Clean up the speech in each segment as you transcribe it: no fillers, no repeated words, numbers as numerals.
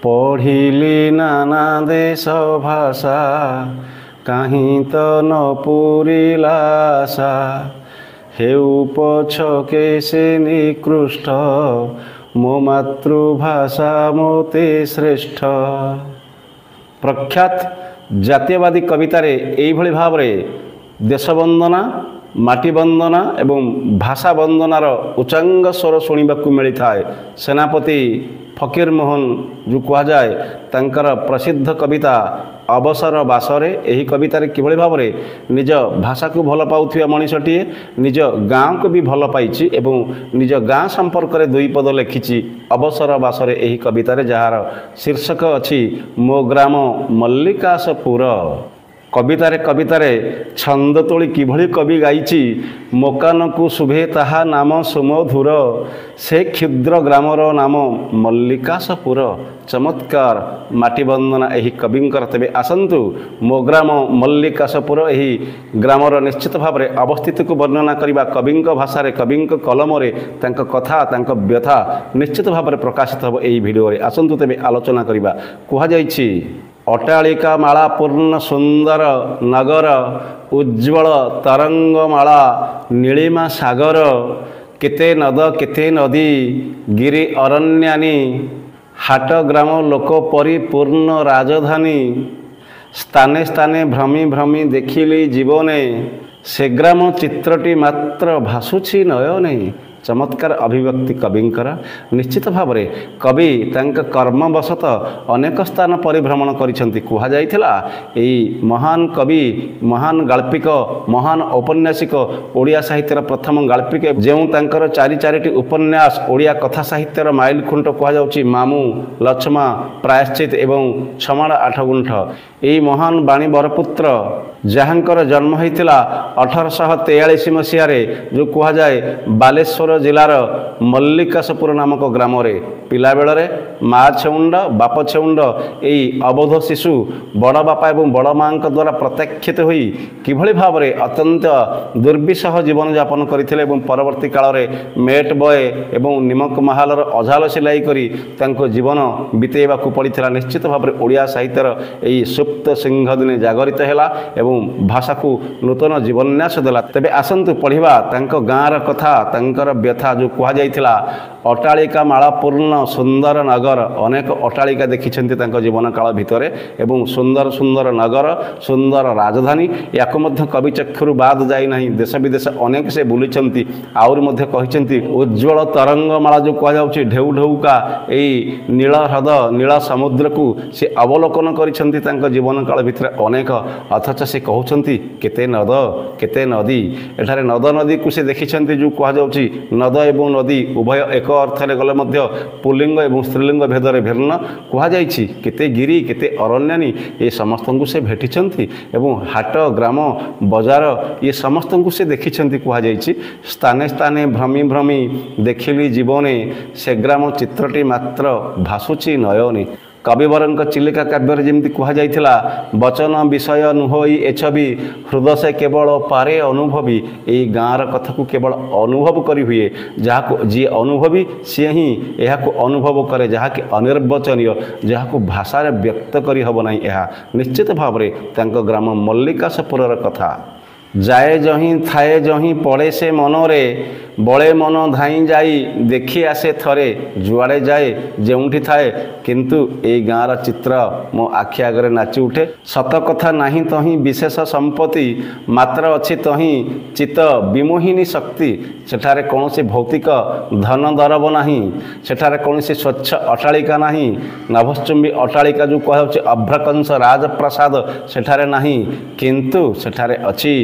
पढ़िली नाना देश भाषा कहीं तो न पूरिला आशा हेउ पछके से निकृष्ट मो मातृभाषा मोते श्रेष्ठ। प्रख्यात जातीयवादी कवितार यही भाव देश वंदना माटी वंदना एवं भाषा वंदनार उच्चांग स्वर शुणा मिलता है। सेनापति फकीर मोहन जो कह जाए तांकर प्रसिद्ध कविता अवसर बासरे यही कवितार किभଳି भाव निज भाषा को भल पाउथिबा मनीषटीए निज गाँव को भी भल पाइछि एवं निज गाँ संपर्क में दुई पद लिखिछि अवसर बासरे यही कवितार जार शीर्षक अछि मो ग्राम मल्लिकासपुर। कवितार छंद तोली किभଳି कवि गाइछि मोकान को शुभे ताहा नाम सुमधुर से क्षुद्र ग्रामर नाम मल्लिकासपुर। चमत्कार माटी वंदना यही कविंकर। तेबे आसंतु मो ग्राम मल्लिकासपुर यही ग्रामर निश्चित भाव में अवस्थित को वर्णना करने कविंक भाषा कविंक कलम कथा व्यथा निश्चित भाव में प्रकाशित हो यही भिडियो। आसंतु तेबे आलोचना करवा। कहुଯାଇଛି अट्टालिका माला पूर्ण सुंदर नगर उज्ज्वल तरंगमाला नीलिमा सागर केते नद केते नदी गिरी अरण्यानी हाट ग्राम लोक परिपूर्ण राजधानी स्थाने स्थाने भ्रमी भ्रमी देखिली जीवने से ग्राम चित्रटी मात्र भासुछि नयने। चमत्कार अभिव्यक्ति कविंकर। निश्चित भाव में कवि कर्मवशत अनेक स्थान परिभ्रमण करिसेंति। कुहा जाइथिला एई महान कवि महान गाल्पिक महान औपन्यासिक ओडिया साहित्यर प्रथम गाल्पिक जेउ तांकर चारि चारिटी उपन्यास ओडिया कथा साहित्यर माइल खुंट कुहा जाउछि मामू लक्ष्मा प्रायश्चित एवं छमाण आठगुंठ। एई महान बाणी बरपुत्र जहाँकर जन्म होइतिला 1843 मसीह जो कुहा जाए बालेश्वर जिलार मल्लिकासपुर नामक ग्राम पिला बेलरे माँ छेउंड बाप छेउंड यही अबोध शिशु बड़ बापा एवं बड़ माँ द्वारा प्रत्याख्यित हुई किभଳି भाव में अत्यंत दुर्विसह जीवन यापन करथिले एवं परवर्ती काल में मेट बॉय एवं निमक महालर अझाल सिलाई करी तांको जीवन बितेबाकू पड़ता। निश्चित भाव में ओडिया साहित्यर यही सुप्त सिंह दिने जागरित हैला एवं भाषा को नूतन जीवन्यास देला। तेबे आसंतु पढ़िबा तांको गाँर कथा तांकर व्यथा जो कह जाइथिला अट्टालिका माला पूर्ण सुंदर नगर अनेक अट्टालिका देखिछन्ति तांको जीवन काल भितरे एवं सुंदर सुंदर नगर सुंदर राजधानी याको मध्य कवि चक्षुरु बाद जाई नाही। देश विदेश अनेक से बुलिछन्ति आउर मध्य कहिछन्ति उज्ज्वल तरंगमाला जो कह जाउछि ढेउ ढेउका एई नील ह्रद नील समुद्र को से अवलोकन करिछन्ति तांको जीवन काल भितरे अनेक। अथच से कहउछन्ति केते नद केते नदी एठारे नद नदी को से देखिछन्ति जो कह जाउछि नद एवं नदी उभय एक अर्थ गले मध्य पुल्लिंग एवं स्त्रीलिंग भेदरे भिन्न कह जाइछि केते गिरी केते अरण्यानी ये समस्त को से भेटिछन्ति एवं हाट ग्राम बजार ये समस्त को से देखिछन्ति कह जाइछि। स्थाने स्थाने भ्रमी भ्रमी देखिली जीवने से ग्राम चित्रटी मात्र भासुछि नयने। कविवरंक चिलिका काव्य जमी कहुला वचन विषय नुहई एछबी हृदय से केवल पारे अनुभवी यही गाँर कथा को केवल अनुभव करी हुए जहाँ जी अनुभवी सी ही यह अनुभव करे जहाँकि अनिर्वचनीय जहाँ भाषा व्यक्त करी हब नहीं। यह निश्चित भाव में ग्राम मल्लिकासपुर कथा जाए जहीं थाए जहीं पड़े से मनरे बड़े मन धाई जाई देखी आसे थरे जुआड़े जाए जेउठी थाए किंतु ए गाँर चित्र मो आखि आगे नाची उठे। सत कथा नहीं तहीं विशेष संपत्ति मात्र अच्छी तहीं चित्त विमोहिनी शक्ति सेठारे कौन से भौतिक धन दरब नहीं सेठारे कौन से स्वच्छ अट्टालिका नहीं नभश्चुंबी अट्टालिका जो कह अभ्रकंश राजप्रसाद सेठारे नहीं किंतु सेठारे अच्छी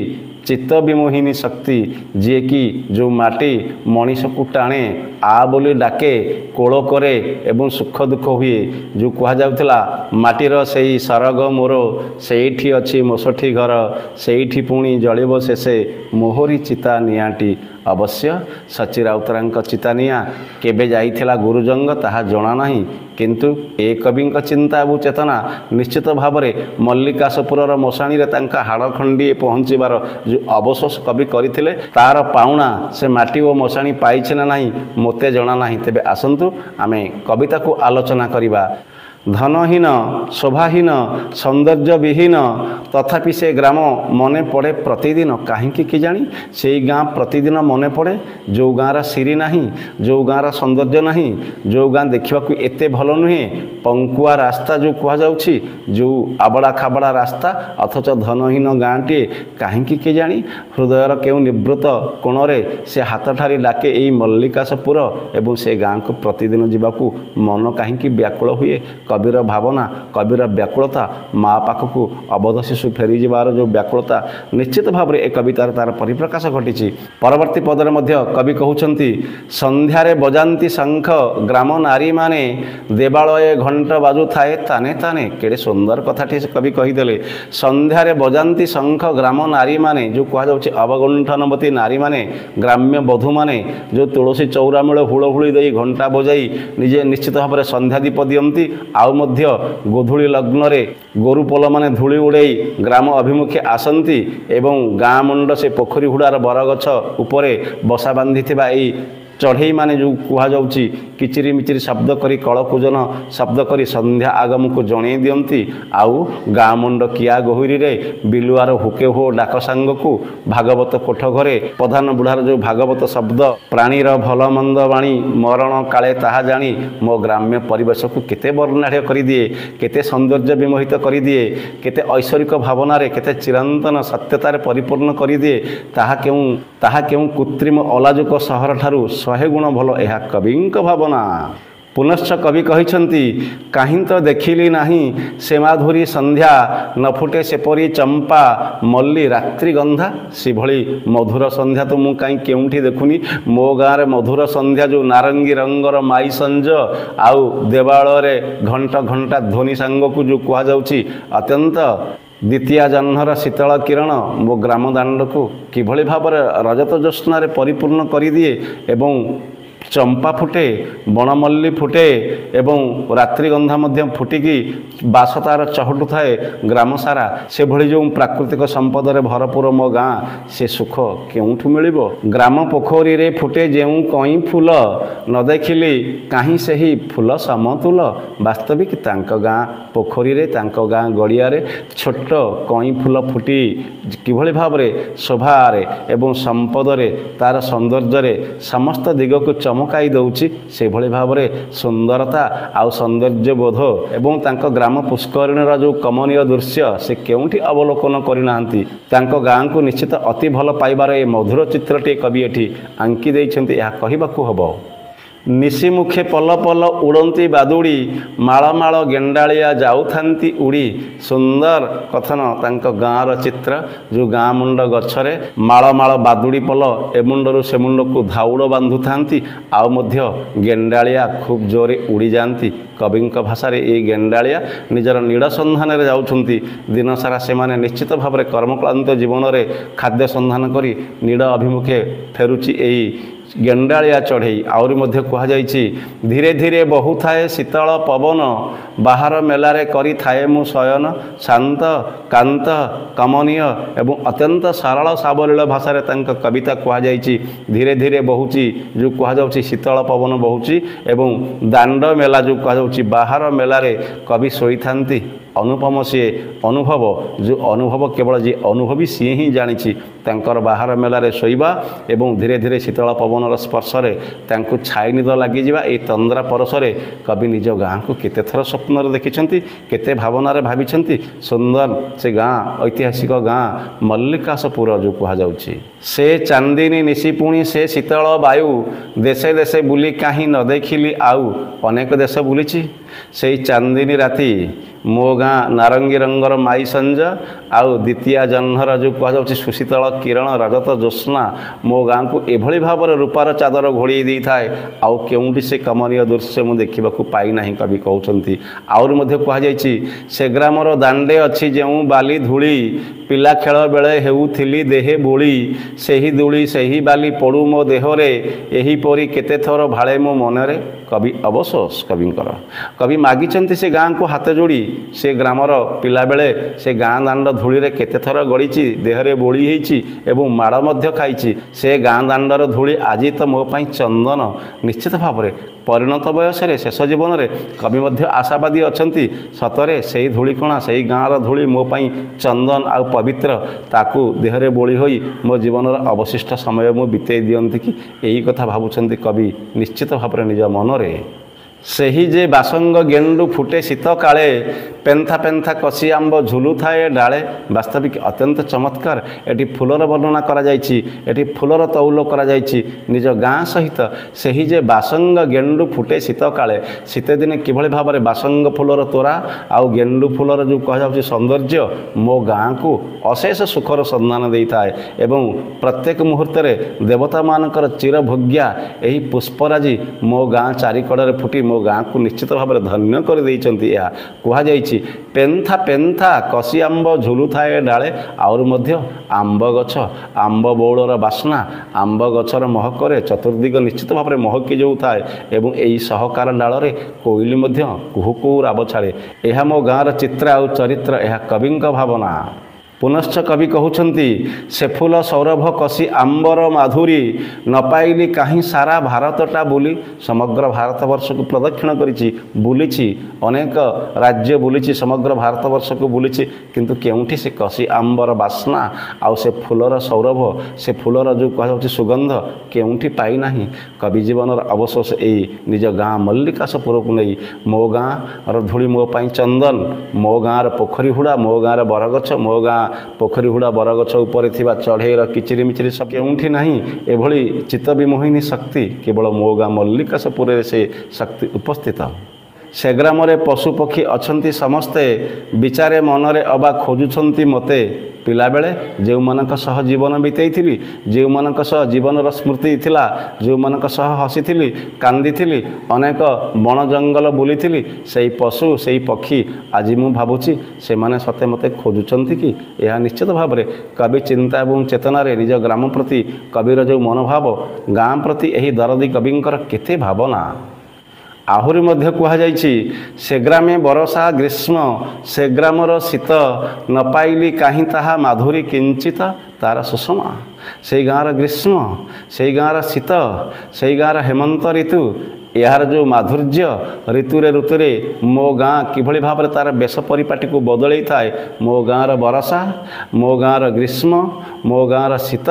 चित्त विमोहिनी शक्ति जी कि जो माटी मनीष को टाणे आ बोली डाके कोल करे एवं सुख दुख हुए जो कह जाउथला माटीर सेई सरग मोर सेठी अच्छी मोसठी घर सेठी पुणी जलिब शेषे मोहरी चिता नियाटी। अवश्य सची राउतरांक चिता निया केबे जाइथिला गुरुजंग ताहा जणा नाही किंतु ए कविंक चिंता और चेतना निश्चित भाव में मल्लिकासपुर मशाणी रे तांका हाड़ खंडी पहुँचबार जो अवशोष कवि करथिले तार पाउना से माटी और मशाणी पाइछे ना नाही मोते जणा नाही। तेबे आसंतु आमे कविता को आलोचना करिबा। ଧନହୀନ ଶୋଭାହୀନ ସୌନ୍ଦର୍ଯ୍ୟବିହୀନ ତଥାପି ସେ ଗ୍ରାମ ମନେ ପଡ଼େ ପ୍ରତିଦିନ। କାହିଁକି କେଜାଣି ସେଇ ଗାଁ ପ୍ରତିଦିନ ମନେ ପଡ଼େ। ଯେଉଁ ଗାଁର ସିରି ନାହିଁ, ଯେଉଁ ଗାଁର ସୌନ୍ଦର୍ଯ୍ୟ ନାହିଁ, ଯେଉଁ ଗାଁ ଦେଖିବାକୁ ଏତେ ଭଲ ନୁହେଁ, ପଙ୍କୁଆ ରାସ୍ତା ଯେଉଁ କୁହାଯାଉଛି, ଯେଉଁ ଆବଡ଼ା ଖାବଡ଼ା ରାସ୍ତା, ଅଥଚ ଧନହୀନ ଗାଁଟିଏ। କାହିଁକି କେଜାଣି ହୃଦୟର କେଉଁ ନିବୃତ୍ତ କୋଣରେ ସେ ହାତ ଠାରି ଡାକେ ଏଇ ମଲ୍ଲିକାଶପୁର ଏବଂ ସେ ଗାଁକୁ ପ୍ରତିଦିନ ଯିବାକୁ ମନ କାହିଁକି ବ୍ୟାକୁଳ ହୁଏ। କବିର ଭାବନା, କବିର ବ୍ୟାକୁଳତା, ମା ପାଖକୁ ଅବୋଧ ଶିଶୁ ଫେରିଯିବାର ଯେଉଁ ବ୍ୟାକୁଳତା, ନିଶ୍ଚିତ ଭାବରେ ଏ କବିତାରେ ତା'ର ପରିପ୍ରକାଶ ଘଟିଛି। ପରବର୍ତ୍ତୀ ପଦରେ ମଧ୍ୟ କବି କହୁଛନ୍ତି, ସନ୍ଧ୍ୟାରେ ବଜାନ୍ତି ଶଙ୍ଖ ଗ୍ରାମ ନାରୀମାନେ, ଦେବାଳଏ ଘଣ୍ଟ ବାଜୁଥାଏ ତାନେ ତାନେ। କେଡ଼େ ସୁନ୍ଦର କଥାଟି ସେ କବି କହିଦେଲେ। ସନ୍ଧ୍ୟାରେ ବଜାନ୍ତି ଶଙ୍ଖ ଗ୍ରାମ ନାରୀମାନେ, ଯେଉଁ କୁହାଯାଉଛି ଅବଗୁଣ୍ଠନବତୀ ନାରୀମାନେ, ଗ୍ରାମ୍ୟ ବଧୂମାନେ ଯେଉଁ ତୁଳସୀ ଚଉରା ମୂଳେ ହୁଳହୁଳି ଦେଇ ଘଣ୍ଟା ବଜାଇ ନିଜେ ନିଶ୍ଚିତ ଭାବରେ ସନ୍ଧ୍ୟା ଦୀପ ଦିଅନ୍ତି। ଆଉ ମଧ୍ୟ ଗୋଧୂଳି ଲଗ୍ନରେ ଗୋରୁ ପୋଲମାନେ ଧୂଳି ଉଡ଼େଇ ଗ୍ରାମ ଅଭିମୁଖେ ଆସନ୍ତି ଏବଂ ଗାଁ ମୁଣ୍ଡ ସେ ପୋଖରୀ ହୁଡ଼ାର ବରଗଛ ଉପରେ ବସା ବାନ୍ଧିଥିବା ଏଇ ଚଢ଼େଇମାନେ ଯେଉଁ କୁହାଯାଉଛି କିଚିରି ମିଚିରି ଶବ୍ଦ କରି କଳକୁଜନ ଶବ୍ଦ କରି ସନ୍ଧ୍ୟା ଆଗମକୁ ଜଣେଇ ଦିଅନ୍ତି। ଆଉ ଗାଁ ମୁଣ୍ଡ କିଆ ଗହୀରରେ ବିଲୁଆର ହୁକେ ହୋ ଡାକ ସାଙ୍ଗକୁ ଭାଗବତ କୋଠ ଘରେ ପ୍ରଧାନ ବୁଢ଼ାର ଯେଉଁ ଭାଗବତ ଶବ୍ଦ, ପ୍ରାଣୀର ଭଲ ମନ୍ଦ ବାଣୀ ମରଣ କାଳେ ତାହା ଜାଣି, ମୋ ଗ୍ରାମ୍ୟ ପରିବେଶକୁ କେତେ ବର୍ଣ୍ଣାଢ଼୍ୟ କରିଦିଏ, କେତେ ସୌନ୍ଦର୍ଯ୍ୟ ବିମୋହିତ କରିଦିଏ, କେତେ ଐଶ୍ୱରିକ ଭାବନାରେ, କେତେ ଚିରନ୍ତନ ସତ୍ୟତାରେ ପରିପୂର୍ଣ୍ଣ କରିଦିଏ। ତାହା କେଉଁ କୃତ୍ରିମ ଅଲାଜୁକ ସହରଠାରୁ 100 ଗୁଣ ଭଲ। ଏହା କବିଙ୍କ ଭାବନା। ପୁନଶ୍ଚ କବି କହିଛନ୍ତି, କାହିଁ ତ ଦେଖିଲି ନାହିଁ ସେ ମାଧୁରୀ ସନ୍ଧ୍ୟା, ନ ଫୁଟେ ସେପରି ଚମ୍ପା ମଲ୍ଲି ରାତ୍ରି ଗନ୍ଧା। ସେଭଳି ମଧୁର ସନ୍ଧ୍ୟା ତ ମୁଁ କାହିଁ କେଉଁଠି ଦେଖୁନି। ମୋ ଗାଁରେ ମଧୁର ସନ୍ଧ୍ୟା ଯେଉଁ ନାରଙ୍ଗୀ ରଙ୍ଗର ମାଇ ସଞ୍ଜ ଆଉ ଦେବାଳୟରେ ଘଣ୍ଟ ଘଣ୍ଟା ଧ୍ୱନି ସାଙ୍ଗକୁ ଯେଉଁ କୁହାଯାଉଛି ଅତ୍ୟନ୍ତ ଦ୍ୱିତୀୟା ଜହ୍ନର ଶୀତଳ କିରଣ ମୋ ଗ୍ରାମ ଦାଣ୍ଡକୁ କିଭଳି ଭାବରେ ରଜତ ଜ୍ୟୋତ୍ସ୍ନାରେ ପରିପୂର୍ଣ୍ଣ କରିଦିଏ ଏବଂ ଚମ୍ପା ଫୁଟେ, ବଣମଲ୍ଲି ଫୁଟେ ଏବଂ ରାତ୍ରିଗନ୍ଧା ମଧ୍ୟ ଫୁଟିକି ବାସ ତା'ର ଚହଟୁଥାଏ ଗ୍ରାମ ସାରା। ସେଭଳି ଯେଉଁ ପ୍ରାକୃତିକ ସମ୍ପଦରେ ଭରପୁର ମୋ ଗାଁ, ସେ ସୁଖ କେଉଁଠୁ ମିଳିବ? ଗ୍ରାମ ପୋଖରୀରେ ଫୁଟେ ଯେଉଁ କଇଁ ଫୁଲ, ନ ଦେଖିଲି କାହିଁ ସେହି ଫୁଲ ସମତୁଲ। ବାସ୍ତବିକ ତାଙ୍କ ଗାଁ ପୋଖରୀରେ, ତାଙ୍କ ଗାଁ ଗଡ଼ିଆରେ ଛୋଟ କଇଁ ଫୁଲ ଫୁଟି କିଭଳି ଭାବରେ ଶୋଭାରେ ଏବଂ ସମ୍ପଦରେ ତା'ର ସୌନ୍ଦର୍ଯ୍ୟରେ ସମସ୍ତ ଦିଗକୁ ଚମକାଇ ଦେଉଛି, ସେଭଳି ଭାବରେ ସୁନ୍ଦରତା ଆଉ ସୌନ୍ଦର୍ଯ୍ୟବୋଧ ଏବଂ ତାଙ୍କ ଗ୍ରାମ ପୁଷ୍କରିଣୀର ଯେଉଁ କମନୀୟ ଦୃଶ୍ୟ ସେ କେଉଁଠି ଅବଲୋକନ କରିନାହାନ୍ତି। ତାଙ୍କ ଗାଁକୁ ନିଶ୍ଚିତ ଅତି ଭଲ ପାଇବାର ଏ ମଧୁର ଚିତ୍ରଟିଏ କବି ଏଠି ଆଙ୍କି ଦେଇଛନ୍ତି। ଏହା କହିବାକୁ ହେବ, ନିଶିମୁଖେ ପଲ ପଲ ଉଡ଼ନ୍ତି ବାଦୁଡ଼ି, ମାଳ ମାଳ ଗେଣ୍ଡାଳିଆ ଯାଉଥାନ୍ତି ଉଡ଼ି। ସୁନ୍ଦର କଥନ ତାଙ୍କ ଗାଁର ଚିତ୍ର। ଯେଉଁ ଗାଁ ମୁଣ୍ଡ ଗଛରେ ମାଳ ମାଳ ବାଦୁଡ଼ି ପଲ ଏ ମୁଣ୍ଡରୁ ସେ ମୁଣ୍ଡକୁ ଧାଉଡ଼ ବାନ୍ଧୁଥାନ୍ତି ଆଉ ମଧ୍ୟ ଗେଣ୍ଡାଳିଆ ଖୁବ୍ ଜୋରେ ଉଡ଼ିଯାଆନ୍ତି। କବିଙ୍କ ଭାଷାରେ ଏଇ ଗେଣ୍ଡାଳିଆ ନିଜର ନୀଡ଼ ସନ୍ଧାନରେ ଯାଉଛନ୍ତି। ଦିନସାରା ସେମାନେ ନିଶ୍ଚିତ ଭାବରେ କର୍ମକ୍ଳାନ୍ତ ଜୀବନରେ ଖାଦ୍ୟ ସନ୍ଧାନ କରି ନୀଡ଼ ଅଭିମୁଖେ ଫେରୁଛି ଏଇ ଗେଣ୍ଡାଳିଆ ଚଢ଼େଇ। ଆହୁରି ମଧ୍ୟ କୁହାଯାଇଛି, ଧୀରେ ଧୀରେ ବହୁଥାଏ ଶୀତଳ ପବନ, ବାହାର ମେଲାରେ କରିଥାଏ ମୁଁ ଶୟନ। ଶାନ୍ତ କାନ୍ତ କମନୀୟ ଏବଂ ଅତ୍ୟନ୍ତ ସରଳ ସାବলীଳ ଭାଷାରେ ତାଙ୍କ କବିତା କୁହାଯାଇଛି। ଧୀରେ ଧୀରେ ବହୁଛି ଯେଉଁ କୁହାଯାଉଛି ଶୀତଳ ପବନ ବହୁଛି ଏବଂ ଦାଣ୍ଡ ମେଲା ଯେଉଁ କୁହାଯାଉଛି ବାହାର ମେଲାରେ କବି ଶୋଇଥାନ୍ତି। ଅନୁପମ ସିଏ ଅନୁଭବ, ଯେଉଁ ଅନୁଭବ କେବଳ ଯିଏ ଅନୁଭବୀ ସିଏ ହିଁ ଜାଣିଛି। ତାଙ୍କର ବାହାର ମେଲାରେ ଶୋଇବା ଏବଂ ଧୀରେ ଧୀରେ ଶୀତଳ ପବନର ସ୍ପର୍ଶରେ ତାଙ୍କୁ ଛାଇ ନିଦ ଲାଗିଯିବା, ଏହି ତନ୍ଦ୍ରା ପରଶରେ କବି ନିଜ ଗାଁକୁ କେତେଥର ସ୍ୱପ୍ନରେ ଦେଖିଛନ୍ତି, କେତେ ଭାବନାରେ ଭାବିଛନ୍ତି। ସୁନ୍ଦର ସେ ଗାଁ, ଐତିହାସିକ ଗାଁ ମଲ୍ଲିକାଶପୁର ଯେଉଁ କୁହାଯାଉଛି। ସେ ଚାନ୍ଦିନୀ ନିଶି ପୁଣି ସେ ଶୀତଳ ବାୟୁ, ଦେଶେ ଦେଶେ ବୁଲି କାହିଁ ନ ଦେଖିଲି ଆଉ। ଅନେକ ଦେଶ ବୁଲିଛି, ସେଇ ଚାନ୍ଦିନୀ ରାତି, ମୋ ଗାଁ ନାରଙ୍ଗୀ ରଙ୍ଗର ମାଇ ସଞ୍ଜ ଆଉ ଦ୍ୱିତୀୟା ଜହ୍ନର ଯେଉଁ କୁହାଯାଉଛି ସୁଶୀତଳ କିରଣ ରଜତ ଜ୍ୟୋତ୍ସ୍ନା ମୋ ଗାଁକୁ ଏଭଳି ଭାବରେ ରୂପାର ଚାଦର ଘୋଡ଼େଇ ଦେଇଥାଏ। ଆଉ କେଉଁଠି ସେ କମନୀୟ ଦୃଶ୍ୟ ମୁଁ ଦେଖିବାକୁ ପାଇନାହିଁ, କବି କହୁଛନ୍ତି। ଆହୁରି ମଧ୍ୟ କୁହାଯାଇଛି, ସେ ଗ୍ରାମର ଦାଣ୍ଡେ ଅଛି ଯେଉଁ ବାଲି ଧୂଳି, ପିଲା ଖେଳ ବେଳେ ହେଉଥିଲି ଦେହେ ବୋଳି, ସେହି ଧୂଳି ସେହି ବାଲି ପଡ଼ୁ ମୋ ଦେହରେ, ଏହିପରି କେତେଥର ଭାଳେ ମୋ ମନରେ। କବି ଅବଶୋଷ କବିଙ୍କର। କବି ମାଗିଛନ୍ତି ସେ ଗାଁକୁ ହାତ ଯୋଡ଼ି। ସେ ଗ୍ରାମର ପିଲାବେଳେ ସେ ଗାଁ ଦାଣ୍ଡ ଧୂଳିରେ କେତେଥର ଗଡ଼ିଛି, ଦେହରେ ବୋଳି ହେଇଛି ଏବଂ ମାଡ଼ ମଧ୍ୟ ଖାଇଛି। ସେ ଗାଁ ଦାଣ୍ଡର ଧୂଳି ଆଜି ତ ମୋ ପାଇଁ ଚନ୍ଦନ। ନିଶ୍ଚିତ ଭାବରେ ପରିଣତ ବୟସରେ ଶେଷ ଜୀବନରେ କବି ମଧ୍ୟ ଆଶାବାଦୀ ଅଛନ୍ତି। ସତରେ ସେଇ ଧୂଳିକଣା, ସେଇ ଗାଁର ଧୂଳି ମୋ ପାଇଁ ଚନ୍ଦନ ଆଉ ପବିତ୍ର, ତାକୁ ଦେହରେ ବୋଳି ହୋଇ ମୋ ଜୀବନର ଅବଶିଷ୍ଟ ସମୟ ମୁଁ ବିତେଇ ଦିଅନ୍ତି କି, ଏହି କଥା ଭାବୁଛନ୍ତି କବି ନିଶ୍ଚିତ ଭାବରେ ନିଜ ମନରେ। ସେହି ଯେ ବାସଙ୍ଗ ଗେଣ୍ଡୁ ଫୁଟେ ଶୀତ କାଳେ, ପେନ୍ଥା ପେନ୍ଥା କଷି ଆମ୍ବ ଝୁଲୁଥାଏ ଡାଳେ। ବାସ୍ତବିକ ଅତ୍ୟନ୍ତ ଚମତ୍କାର। ଏଠି ଫୁଲର ବର୍ଣ୍ଣନା କରାଯାଇଛି, ଏଠି ଫୁଲର ତଉଲ କରାଯାଇଛି ନିଜ ଗାଁ ସହିତ। ସେହି ଯେ ବାସଙ୍ଗ ଗେଣ୍ଡୁ ଫୁଟେ ଶୀତ କାଳେ, ଶୀତଦିନେ କିଭଳି ଭାବରେ ବାସଙ୍ଗ ଫୁଲର ତୋରା ଆଉ ଗେଣ୍ଡୁ ଫୁଲର ଯେଉଁ କୁହାଯାଉଛି ସୌନ୍ଦର୍ଯ୍ୟ ମୋ ଗାଁକୁ ଅଶେଷ ସୁଖର ସନ୍ଧାନ ଦେଇଥାଏ। ଏବଂ ପ୍ରତ୍ୟେକ ମୁହୂର୍ତ୍ତରେ ଦେବତାମାନଙ୍କର ଚିରଭୋଗ୍ୟା ଏହି ପୁଷ୍ପରାଜି ମୋ ଗାଁ ଚାରିକଡ଼ରେ ଫୁଟି ମୋ ଗାଁକୁ ନିଶ୍ଚିତ ଭାବରେ ଧନ୍ୟ କରିଦେଇଛନ୍ତି। ଏହା କୁହାଯାଇଛି ପେନ୍ଥା ପେନ୍ଥା କଷି ଆମ୍ବ ଝୁଲୁଥାଏ ଡାଳେ। ଆହୁରି ମଧ୍ୟ ଆମ୍ବ ଗଛ, ଆମ୍ବ ବଉଳର ବାସ୍ନା, ଆମ୍ବ ଗଛର ମହକରେ ଚତୁର୍ଦିଗ ନିଶ୍ଚିତ ଭାବରେ ମହକି ଯାଉଥାଏ ଏବଂ ଏହି ସହକାର ଡାଳରେ କୋଇଲି ମଧ୍ୟ କୁହୁ କୁହୁ ରାବ ଛାଡ଼େ। ଏହା ମୋ ଗାଁର ଚିତ୍ର ଆଉ ଚରିତ୍ର, ଏହା କବିଙ୍କ ଭାବନା। ପୁନଶ୍ଚ କବି କହୁଛନ୍ତି ସେ ଫୁଲ ସୌରଭ କଷି ଆମ୍ବର ମାଧୁରୀ, ନ ପାଇଲି କାହିଁ ସାରା ଭାରତଟା ବୁଲି। ସମଗ୍ର ଭାରତବର୍ଷକୁ ପ୍ରଦକ୍ଷିଣ କରିଛି, ବୁଲିଛି, ଅନେକ ରାଜ୍ୟ ବୁଲିଛି, ସମଗ୍ର ଭାରତବର୍ଷକୁ ବୁଲିଛି, କିନ୍ତୁ କେଉଁଠି ସେ କଷି ଆମ୍ବର ବାସ୍ନା ଆଉ ସେ ଫୁଲର ସୌରଭ, ସେ ଫୁଲର ଯେଉଁ କୁହାଯାଉଛି ସୁଗନ୍ଧ କେଉଁଠି ପାଇନାହିଁ। କବି ଜୀବନର ଅବଶେଷ ଏଇ ନିଜ ଗାଁ ମଲ୍ଲିକାଶପୁରକୁ ନେଇ। ମୋ ଗାଁର ଧୂଳି ମୋ ପାଇଁ ଚନ୍ଦନ, ମୋ ଗାଁର ପୋଖରୀ ହୁଡ଼ା, ମୋ ଗାଁର ବରଗଛ, ମୋ ଗାଁ ପୋଖରୀ ହୁଡ଼ା ବରଗଛ ଉପରେ ଥିବା ଚଢ଼େଇର କିଚିରି ମିଚିରି ସବୁ କେଉଁଠି ନାହିଁ। ଏଭଳି ଚିତ୍ତବିମୋହିନୀ ଶକ୍ତି କେବଳ ମୋ ଗାଁ ମଲ୍ଲିକାଶପୁରରେ ସେ ଶକ୍ତି ଉପସ୍ଥିତ। ସେ ଗ୍ରାମରେ ପଶୁପକ୍ଷୀ ଅଛନ୍ତି ସମସ୍ତେ, ବିଚାରେ ମନରେ ଅବା ଖୋଜୁଛନ୍ତି ମୋତେ। ପିଲାବେଳେ ଯେଉଁମାନଙ୍କ ସହ ଜୀବନ ବିତେଇଥିଲି, ଯେଉଁମାନଙ୍କ ସହ ଜୀବନର ସ୍ମୃତି ଥିଲା, ଯେଉଁମାନଙ୍କ ସହ ହସିଥିଲି, କାନ୍ଦିଥିଲି, ଅନେକ ବଣ ଜଙ୍ଗଲ ବୁଲିଥିଲି, ସେଇ ପଶୁ ସେଇ ପକ୍ଷୀ ଆଜି ମୁଁ ଭାବୁଛି ସେମାନେ ସତେ ମୋତେ ଖୋଜୁଛନ୍ତି କି। ଏହା ନିଶ୍ଚିତ ଭାବରେ କବି ଚିନ୍ତା ଏବଂ ଚେତନାରେ ନିଜ ଗ୍ରାମ ପ୍ରତି କବିର ଯେଉଁ ମନୋଭାବ, ଗାଁ ପ୍ରତି ଏହି ଦରଦୀ କବିଙ୍କର କେତେ ଭାବନା। ଆହୁରି ମଧ୍ୟ କୁହାଯାଇଛି ସେ ଗ୍ରାମେ ବରଷା ଗ୍ରୀଷ୍ମ, ସେ ଗ୍ରାମର ଶୀତ, ନ ପାଇଲି କାହିଁ ତାହା ମାଧୁରୀ କିଞ୍ଚିତ ତାର ସୁଷମା। ସେଇ ଗାଁର ଗ୍ରୀଷ୍ମ, ସେଇ ଗାଁର ଶୀତ, ସେଇ ଗାଁର ହେମନ୍ତ ଋତୁ, ଏହାର ଯେଉଁ ମାଧୁର୍ଯ୍ୟ, ଋତୁରେ ଋତୁରେ ମୋ ଗାଁ କିଭଳି ଭାବରେ ତା'ର ବେଶ ପରିପାଟିକୁ ବଦଳେଇଥାଏ। ମୋ ଗାଁର ବରଷା, ମୋ ଗାଁର ଗ୍ରୀଷ୍ମ, ମୋ ଗାଁର ଶୀତ,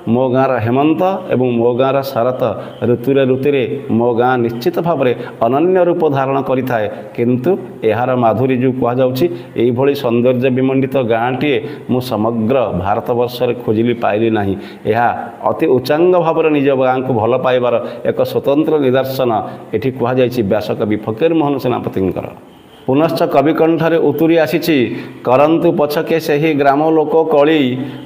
ମୋ ଗାଁର ହେମନ୍ତ ଏବଂ ମୋ ଗାଁର ଶରତ, ଋତୁରେ ଋତୁରେ ମୋ ଗାଁ ନିଶ୍ଚିତ ଭାବରେ ଅନନ୍ୟ ରୂପ ଧାରଣ କରିଥାଏ। କିନ୍ତୁ ଏହାର ମାଧୁରୀ ଯେଉଁ କୁହାଯାଉଛି, ଏଇଭଳି ସୌନ୍ଦର୍ଯ୍ୟ ବିମଣ୍ଡିତ ଗାଁଟିଏ ମୁଁ ସମଗ୍ର ଭାରତବର୍ଷରେ ଖୋଜିଲି ପାଇଲି ନାହିଁ। ଏହା ଅତି ଉଚ୍ଚାଙ୍ଗ ଭାବରେ ନିଜ ଗାଁକୁ ଭଲ ପାଇବାର ଏକ ସ୍ୱତନ୍ତ୍ର ନିଦର୍ଶନ ଏଠି କୁହାଯାଇଛି ବ୍ୟାସକବି ଫକୀରମୋହନ ସେନାପତିଙ୍କର। ପୁନଶ୍ଚ କବିକଣ୍ଠରେ ଉତୁରି ଆସିଛି କରନ୍ତୁ ପଛକେ ସେହି ଗ୍ରାମ ଲୋକ କଳି,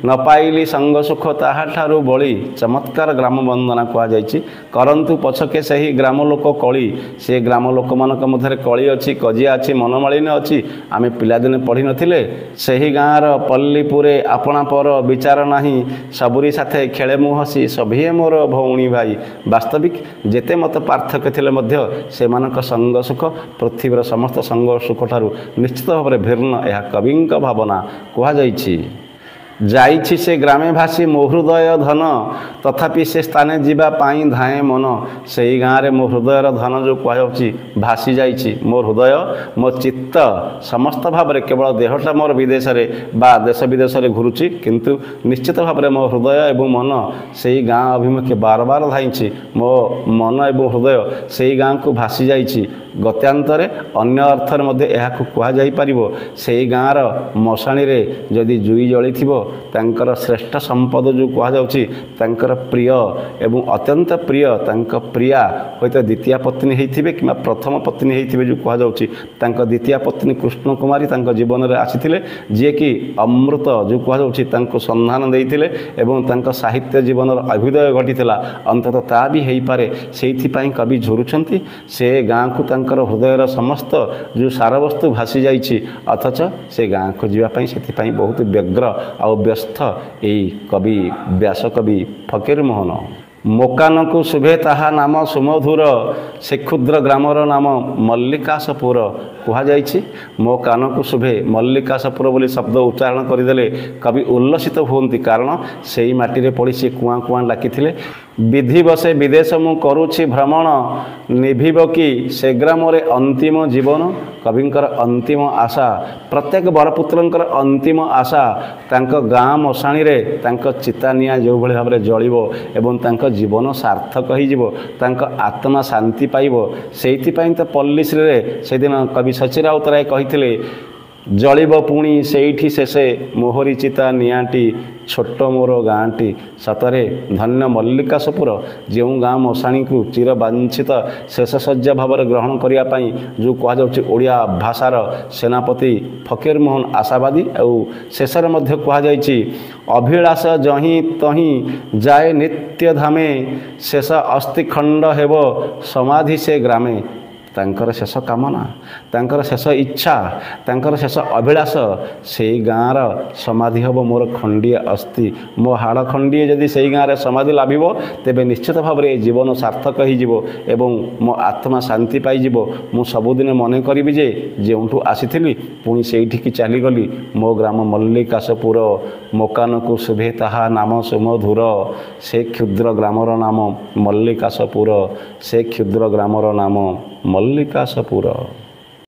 ନ ପାଇଲି ସଙ୍ଗ ସୁଖ ତାହାଠାରୁ ବଳି। ଚମତ୍କାର ଗ୍ରାମ ବନ୍ଦନା କୁହାଯାଇଛି। କରନ୍ତୁ ପଛକେ ସେହି ଗ୍ରାମ ଲୋକ କଳି, ସେ ଗ୍ରାମ ଲୋକମାନଙ୍କ ମଧ୍ୟରେ କଳି ଅଛି, କଜିଆ ଅଛି, ମନମାଳିନ୍ୟ ଅଛି। ଆମେ ପିଲାଦିନେ ପଢ଼ିନଥିଲେ ସେହି ଗାଁର ପଲ୍ଲୀପୁରେ ଆପଣା ପର ବିଚାର ନାହିଁ, ସବୁରି ସାଥେ ଖେଳେ ମୁଁ ହସି ସଭିଏ ମୋର ଭଉଣୀ ଭାଇ। ବାସ୍ତବିକ ଯେତେ ମତ ପାର୍ଥକ୍ୟ ଥିଲେ ମଧ୍ୟ ସେମାନଙ୍କ ସଙ୍ଗ ସୁଖ ପୃଥିବୀର ସମସ୍ତ ସଙ୍ଗ ସୁଖଠାରୁ ନିଶ୍ଚିତ ଭାବରେ ଭିନ୍ନ, ଏହା କବିଙ୍କ ଭାବନା। କୁହାଯାଇଛି ଯାଇଛି ସେ ଗ୍ରାମେ ଭାସି ମୋ ହୃଦୟ ଧନ, ତଥାପି ସେ ସ୍ଥାନେ ଯିବା ପାଇଁ ଧାଏଁ ମନ। ସେଇ ଗାଁରେ ମୋ ହୃଦୟର ଧନ ଯେଉଁ କୁହାଯାଉଛି ଭାସି ଯାଇଛି, ମୋ ହୃଦୟ, ମୋ ଚିତ୍ତ ସମସ୍ତ ଭାବରେ, କେବଳ ଦେହଟା ମୋର ବିଦେଶରେ ବା ଦେଶ ବିଦେଶରେ ଘୁରୁଛି, କିନ୍ତୁ ନିଶ୍ଚିତ ଭାବରେ ମୋ ହୃଦୟ ଏବଂ ମନ ସେଇ ଗାଁ ଅଭିମୁଖେ ବାର ବାର ଧାଇଁଛି। ମୋ ମନ ଏବଂ ହୃଦୟ ସେଇ ଗାଁକୁ ଭାସି ଯାଇଛି। ଗତ୍ୟାନ୍ତରେ ଅନ୍ୟ ଅର୍ଥରେ ମଧ୍ୟ ଏହାକୁ କୁହାଯାଇପାରିବ ସେଇ ଗାଁର ମଶାଣିରେ ଯଦି ଜୁଇ ଜଳିଥିବ, ତାଙ୍କର ଶ୍ରେଷ୍ଠ ସମ୍ପଦ ଯେଉଁ କୁହାଯାଉଛି, ତାଙ୍କର ପ୍ରିୟ ଏବଂ ଅତ୍ୟନ୍ତ ପ୍ରିୟ ତାଙ୍କ ପ୍ରିୟା ହୁଏତ ଦ୍ୱିତୀୟା ପତ୍ନୀ ହେଇଥିବେ କିମ୍ବା ପ୍ରଥମ ପତ୍ନୀ ହେଇଥିବେ ଯେଉଁ କୁହାଯାଉଛି। ତାଙ୍କ ଦ୍ୱିତୀୟା ପତ୍ନୀ କୃଷ୍ଣ କୁମାରୀ ତାଙ୍କ ଜୀବନରେ ଆସିଥିଲେ, ଯିଏକି ଅମୃତ ଯେଉଁ କୁହାଯାଉଛି ତାଙ୍କୁ ସନ୍ଧାନ ଦେଇଥିଲେ ଏବଂ ତାଙ୍କ ସାହିତ୍ୟ ଜୀବନର ଅଭ୍ୟୁଦୟ ଘଟିଥିଲା। ଅନ୍ତତଃ ତା ବି ହେଇପାରେ, ସେଇଥିପାଇଁ କବି ଝୁରୁଛନ୍ତି ସେ ଗାଁକୁ। ତାଙ୍କର ହୃଦୟର ସମସ୍ତ ଯେଉଁ ସାରବସ୍ତୁ ଭାସି ଯାଇଛି, ଅଥଚ ସେ ଗାଁକୁ ଯିବା ପାଇଁ ସେଥିପାଇଁ ବହୁତ ବ୍ୟଗ୍ର ଆଉ ବ୍ୟସ୍ତ ଏଇ କବି ବ୍ୟାସକବି ଫକୀରମୋହନ। ମୋ କାନକୁ ଶୁଭେ ତାହା ନାମ ସୁମଧୁର, ସେ କ୍ଷୁଦ୍ର ଗ୍ରାମର ନାମ ମଲ୍ଲିକାଶପୁର। କୁହାଯାଇଛି ମୋ କାନକୁ ଶୁଭେ ମଲ୍ଲିକାଶପୁର ବୋଲି ଶବ୍ଦ ଉଚ୍ଚାରଣ କରିଦେଲେ କବି ଉଲ୍ଲସିତ ହୁଅନ୍ତି, କାରଣ ସେଇ ମାଟିରେ ପଡ଼ି ସେ କୁଆଁ କୁଆଁ ଡାକିଥିଲେ। विधि बसे विदेश मु करुछि भ्रमण निभिब कि से ग्रामरे अंतिम जीवन कविंकर अंतिम आशा प्रत्येक बरपुत्रंकर अंतिम आशा तांक गाँ मशाणी रे तांक चिता निया जो भली भाव जलिबो एवं तांक जीवन सार्थक होइजिबो तांक आत्मा शांति पाइबो सेइति पई त पल्लीश्री रे सेदिन कवि शची राउतराय कहिथिले जलिब पुणी सेठी शेषे मोहरी चिता नियाटी छोट मोर गाँटी सतरे धन्य मल्लिकाशपुर जो गाँ मशाणी को चिरवांछित शेष शଯ୍ୟା भाव ग्रहण करने जो कहुआ भाषार सेनापति फकीर मोहन आशावादी और शेष कहुई अभिलाष जही तही जाए नित्य धामे शेष अस्थिखंड हेब समाधि से ग्रामे तांकर शेष कामना तांकर शेष इच्छा तांकर शेष अभिलाष से गाँर समाधि हम मोर खंडीय अस्थि मो हाड़ खंडीय जदि से गाँव समाधि लाभ तेबे निश्चित भाव में जीवन सार्थक हो मो आत्मा शांति पाई मु सबुदिन मन करी जे जो आसी पुणी से चलीगली मो ग्राम मल्लिकाशपुर मोकान को शुभे ताहा नाम सुमधुर से क्षुद्र ग्रामर नाम मल्लिकाशपुर से क्षुद्र ग्रामर नाम मल्लिकाशपुर।